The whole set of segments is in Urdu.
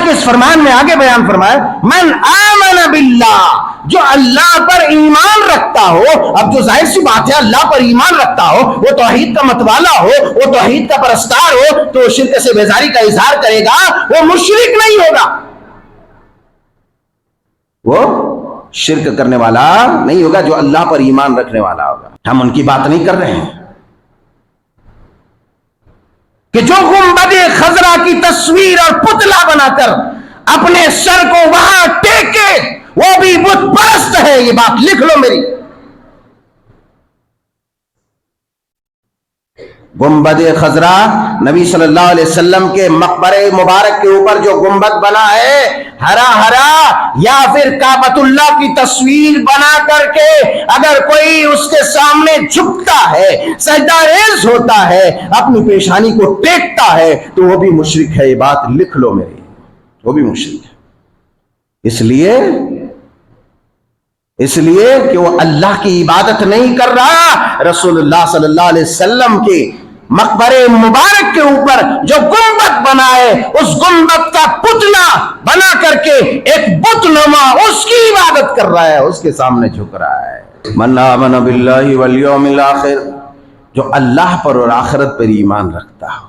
کے اس فرمان میں آگے بیان فرمایا من آمن باللہ، جو اللہ پر ایمان رکھتا ہو. اب جو ظاہر سی بات ہے اللہ پر ایمان رکھتا ہو، وہ توحید کا متوالا ہو، وہ توحید کا پرستار ہو، تو شرک سے بیزاری کا اظہار کرے گا، وہ مشرک نہیں ہوگا، وہ شرک کرنے والا نہیں ہوگا، جو اللہ پر ایمان رکھنے والا ہوگا. ہم ان کی بات نہیں کر رہے ہیں کہ جو گنبد خضرا کی تصویر اور پتلا بنا کر اپنے سر کو وہاں ٹیکے وہ بھی بت پرست ہے. یہ بات لکھ لو میری. گنبد خضرا نبی صلی اللہ علیہ وسلم کے مقبرے مبارک کے اوپر جو گنبد بنا ہے ہرا ہرا، یا پھر کعبۃ اللہ کی تصویر بنا کر کے اگر کوئی اس کے سامنے جھکتا ہے، سجدہ ریز ہوتا ہے، اپنی پیشانی کو ٹیکتا ہے، تو وہ بھی مشرک ہے. یہ بات لکھ لو میری، وہ بھی مشرک ہے. اس لیے کہ وہ اللہ کی عبادت نہیں کر رہا، رسول اللہ صلی اللہ علیہ وسلم کے مقبرے مبارک کے اوپر جو گنبد بنا ہے، اس گنبد کا پتلا بنا کر کے ایک بت نما اس کی عبادت کر رہا ہے، اس کے سامنے جھک رہا ہے. من آمن باللہ والیوم الآخر، جو اللہ پر اور آخرت پر ایمان رکھتا ہو.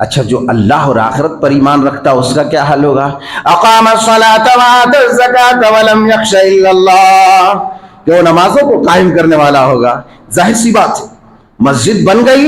اچھا، جو اللہ اور آخرت پر ایمان رکھتا ہے اس کا کیا حال ہوگا؟ اقام الصلاۃ وآتى الزکاۃ ولم یخش الا اللہ، کہ وہ نمازوں کو قائم کرنے والا ہوگا. ظاہر سی بات ہے، مسجد بن گئی